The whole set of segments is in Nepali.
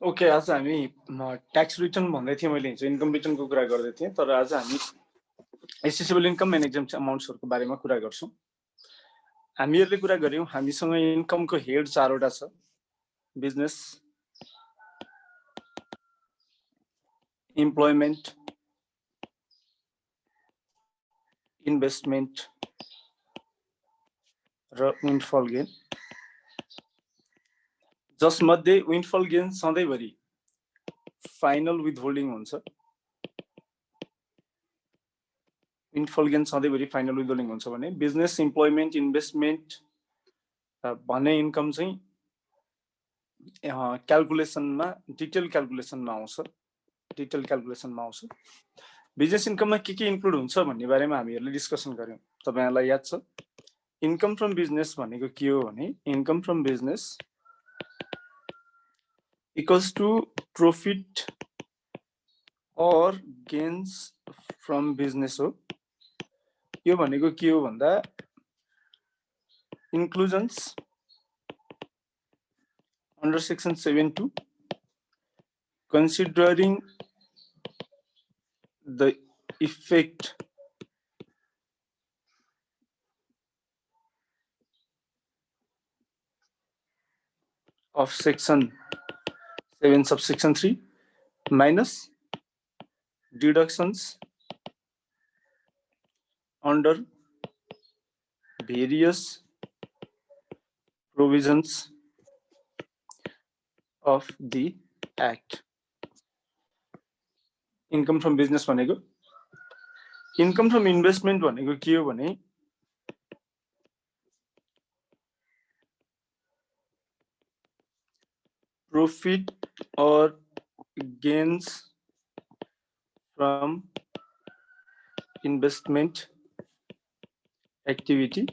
ओके, आज हामी ट्याक्स रिटर्न भन्दै थियौँ, मैले हिजो इन्कम रिटर्नको कुरा गर्दै थिएँ, तर आज हामी एसेसेबल इन्कम एन्ड एक्जम्प्ट अमाउन्ट्सहरूको बारेमा कुरा गर्छौँ। हामीहरूले कुरा गर्यौँ, हामीसँग इन्कमको हेड 4वटा छ। बिजनेस, इम्प्लोइमेन्ट, इन्भेस्टमेन्ट र विन्डफल गेन। जसमध्ये विन्डफल गेन सधैँभरि फाइनल विथहोल्डिङ हुन्छ। विन्डफल गेन सधैँभरि फाइनल विथहोल्डिङ हुन्छ भने बिजनेस, इम्प्लोइमेन्ट, इन्भेस्टमेन्ट भन्ने इन्कम चाहिँ क्याल्कुलेसनमा डिटेल क्याल्कुलेसनमा आउँछ। बिजनेस इन्कममा के इन्क्लुड हुन्छ भन्ने बारेमा हामीहरूले डिस्कसन गर्यौँ। तपाईहरुलाई याद छ, इन्कम फ्रम बिजनेस भनेको के हो भने income from business equals to profit और गेन्स फ्रम बिजनेस हो। यो भनेको के हो भन्दा inclusions under section 7(2) considering the effect of section 7 subsection 3 minus deductions under various provisions of the act. Income from business भनेको। इन्कम फ्रम इन्भेस्टमेन्ट भनेको के हो भने प्रॉफिट और गेन्स फ्रम इन्भेस्टमेन्ट एक्टिभिटी।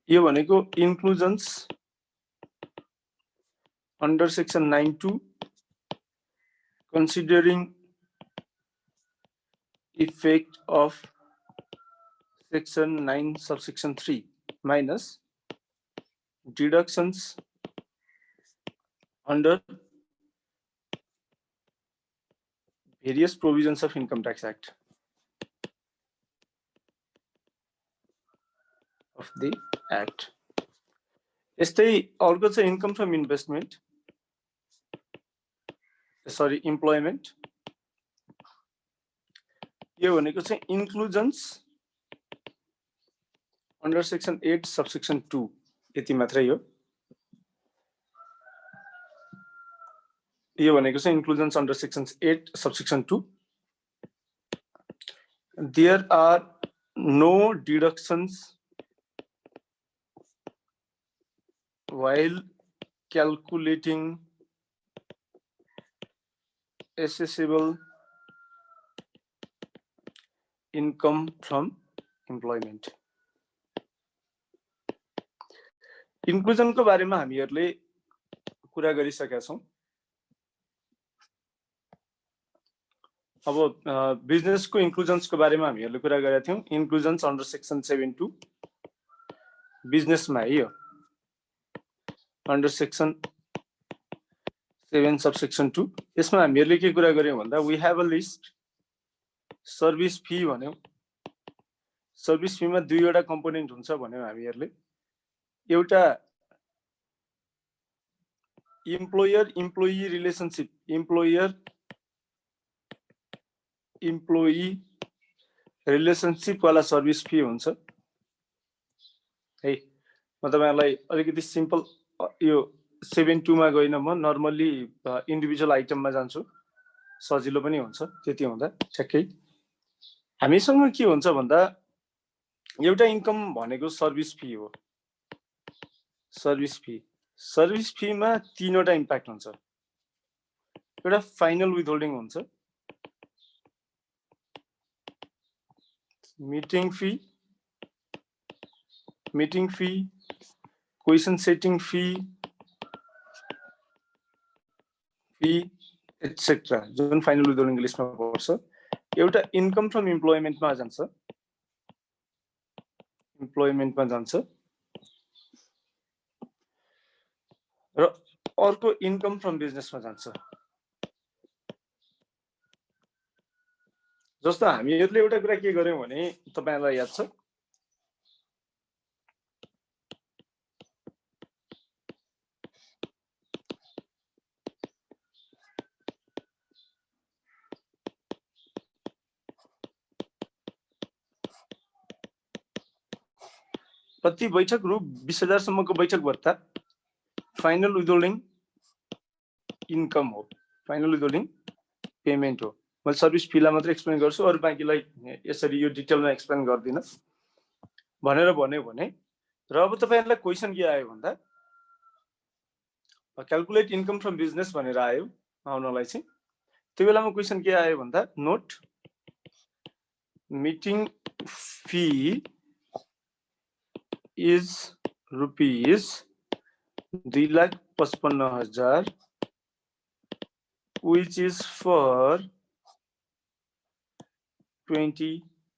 यो भनेको इन्क्लुजन्स under section 9(2) considering effect of section 9 subsection 3 minus deductions under various provisions of Income Tax Act of the act. यस्तै अर्को चाहिँ इन्कम फ्रम इन्भेस्टमेन्ट इम्प्लोइमेन्ट। यो भनेको चाहिँ इन्क्लुजन्स अन्डर सेक्सन 8 सबसेक्सन 2 यति मात्रै हो। यो भनेको चाहिँ inclusions under section 8 subsection 2। There are no deductions while calculating assessable income from employment. Inclusion को बारेमा हामीहरूले कुरा गरिसकेका छौं। अब बिजनेस को इन्क्लुजन्स को बारेमा हामीहरूले कुरा गरेका थियौं। इन्क्लुजन्स अन्डर सेक्सन 7(2) बिजनेस मा है। अन्डर सेक्सन 7 सबसेक्सन 2 यसमा हामीहरूले के कुरा गर्यौं भन्दा we have a list service fee भन्यौं। सर्भिस फी मा दुईवटा कम्पोनेन्ट हुन्छ भन्यौं हामीहरूले। एउटा employer employee relationship, employer employee relationship वाला सर्भिस फी हुन्छ है। म तपाईहरुलाई अलिकति सिम्पल यो 7(2) मा गइन म नर्मली इन्डिभिजुअल आइटममा जान्छु, सजिलो पनि हुन्छ। त्यति हुँदा ठ्याक्कै हामीसँग के हुन्छ भन्दा एउटा इन्कम भनेको सर्भिस फी हो। सर्भिस फी मा तीनवटा इम्प्याक्ट हुन्छ। एउटा फाइनल विथहोल्डिङ हुन्छ, meeting fee, question setting fee etcetera जुन फाइनल विथहोल्डिङ लिस्टमा पर्छ। एउटा इन्कम फ्रम इम्प्लोइमेन्टमा जान्छ। अर्को इन्कम फ्रम बिजनेसमा जान्छ। जस्तो हामीहरूले एउटा कुरा के गर्यौं भने तपाईहरुलाई याद छ, प्रति बैठक रु 20,000 सम्मको बैठक भत्ता फाइनल विथहोल्डिङ इन्कम हो, फाइनल विथहोल्डिङ पेमेन्ट हो। मैले सर्भिस फीलाई मात्र एक्सप्लेन गर्छु, अरु बाँकीलाई यसरी यो डिटेलमा एक्सप्लेन गर्दिन भनेर भन्यो भने। र अब तपाईहरुलाई क्वेशन के आयो भन्दा क्याल्कुलेट इन्कम फ्रम बिजनेस भनेर आयो आउनलाई चाहिँ। त्यो बेलामा क्वेशन के आयो भन्दा note meeting fee is rupees 2,55,000 which is for 20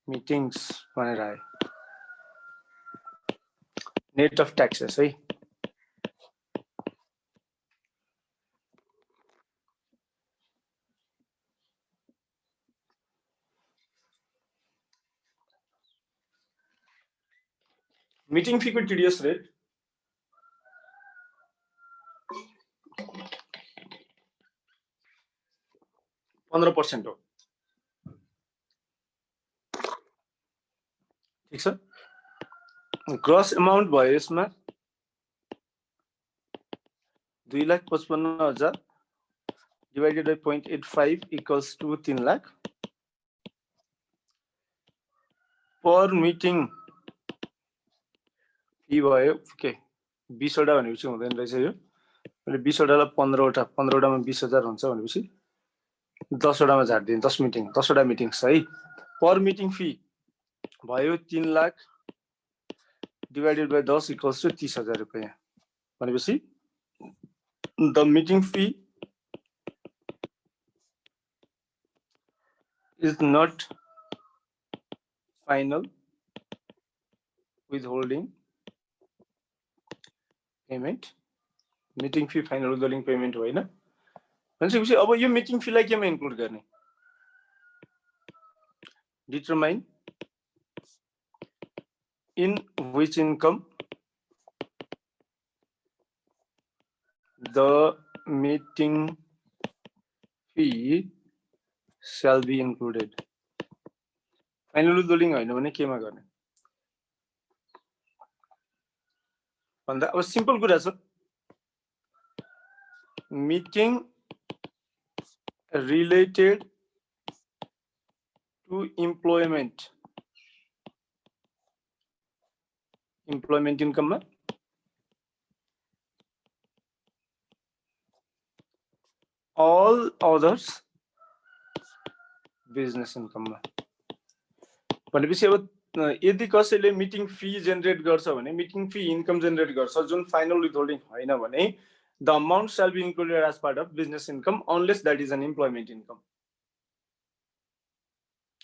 meetings भनेर आयो, नेट अफ ट्याक्सेस है। मिटिङ फी को टिडीएस रेट 15% हो, ठीक छ। ग्रस अमाउन्ट भयो यसमा 2,55,000 divided by 0.85 equals to 3 lakh per meeting fee भयो के 20 वटा भनेपछि हुँदैन रहेछ यो। मैले 20 वटालाई 15 वटा 15 वटामा 20,000 हुन्छ भनेपछि 10 वटामा झार्दिएँ, 10 मिटिङ 10 वटा मिटिङ है। पर मिटिङ फी भयो 3 lakh divided by 10 equals to 30,000 रुपैयाँ भनेपछि the meeting fee is not final withholding payment. Meeting fee final withholding payment होइन भनेपछि अब यो मिटिङ फीलाई केमा इन्क्लुड गर्ने, determine in which income the meeting fee shall be included। Final withholding होइन भने केमा गर्ने भन्दा अब सिम्पल कुरा छ, मिटिङ रिलेटेड टु इम्प्लोइमेन्ट इन्कममा all others बिजनेस इन्कममा भनेपछि अब यदि कसैले मिटिङ फी जेनेरेट गर्छ भने मिटिङ फी इन्कम जेनेरेट गर्छ जुन फाइनल विथहोल्डिङ होइन भने the amount shall be included as part of business income unless that is an employment income।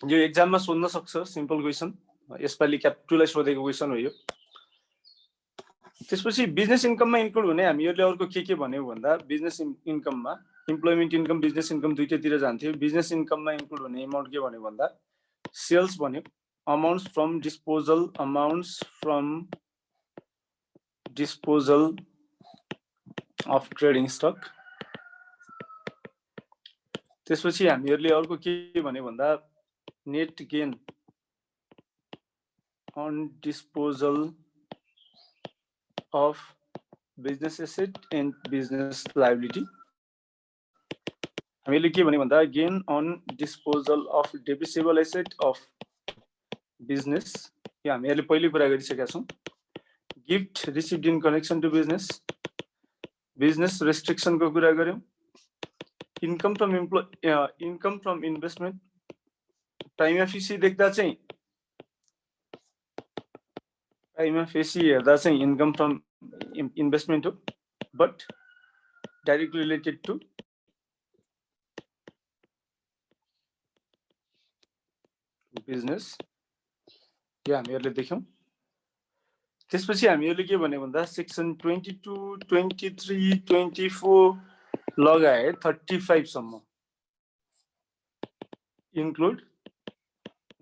यो एक्जाममा सोध्न सक्छ, सिम्पल क्वेशन, यसपालि क्याप्टुलाई सोधेको क्वेशन हो यो। त्यसपछि बिजनेस इन्कममा इन्क्लुड हुने हामीहरूले अर्को के भन्यौ भन्दा बिजनेस इन्कममा इम्प्लोइमेन्ट इन्कम बिजनेस इन्कम दुईटैतिर जान्थ्यो। बिजनेस इन्कममा इन्क्लुड हुने अमाउन्ट के भन्यो भन्दा सेल्स भन्यो, amounts from disposal of trading stock। त्यसपछि हामीहरूले अर्को के भन्यो भन्दा net gain on disposal of business asset and business liability। हामीले के भन्यो भन्दा gain on disposal of depreciable asset of business, यो हामीहरूले पहिले कुरा गरिसकेका छौं। Gift received in connection to business, business restriction को कुरा गर्यौं। Income from investment prima facie देख्दा चाहिँ प्राइमा फेसी हेर्दा चाहिँ इन्कम फ्रम इन्भेस्टमेन्ट हो, but directly related to business, यो हामीहरूले देख्यौं। त्यसपछि हामीहरूले के भन्यो भन्दा सेक्सन 22, 23, 24 लगायत 35 सम्म इन्क्लुड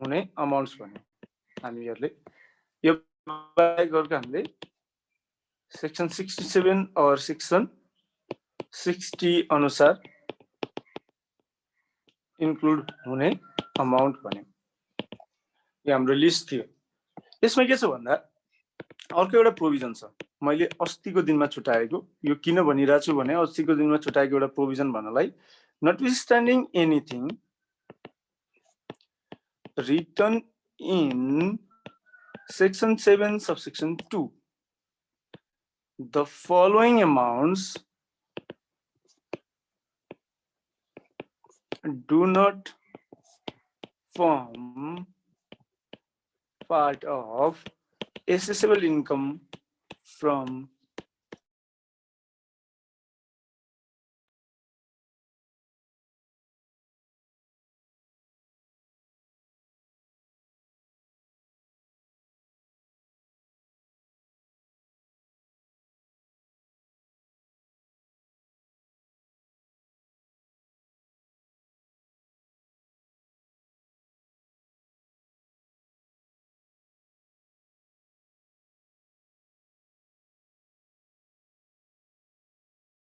हुने अमाउन्ट्स भन्यो हामीहरूले। यो बाहेक अर्को हामीले सेक्सन 67 और सेक्सन 60 अनुसार इन्क्लुड हुने अमाउन्ट भन्यो। यो हाम्रो लिस्ट थियो। यसमा के छ भन्दा अर्को एउटा प्रोभिजन छ, मैले अस्तिको दिनमा छुटाएको। यो किन भनिरहेको छु भने अस्तिको दिनमा छुटाएको एउटा प्रोभिजन भन्नलाई, नटविथस्ट्यान्डिङ anything written in section 7 subsection 2, the following amounts do not form part of assessable income from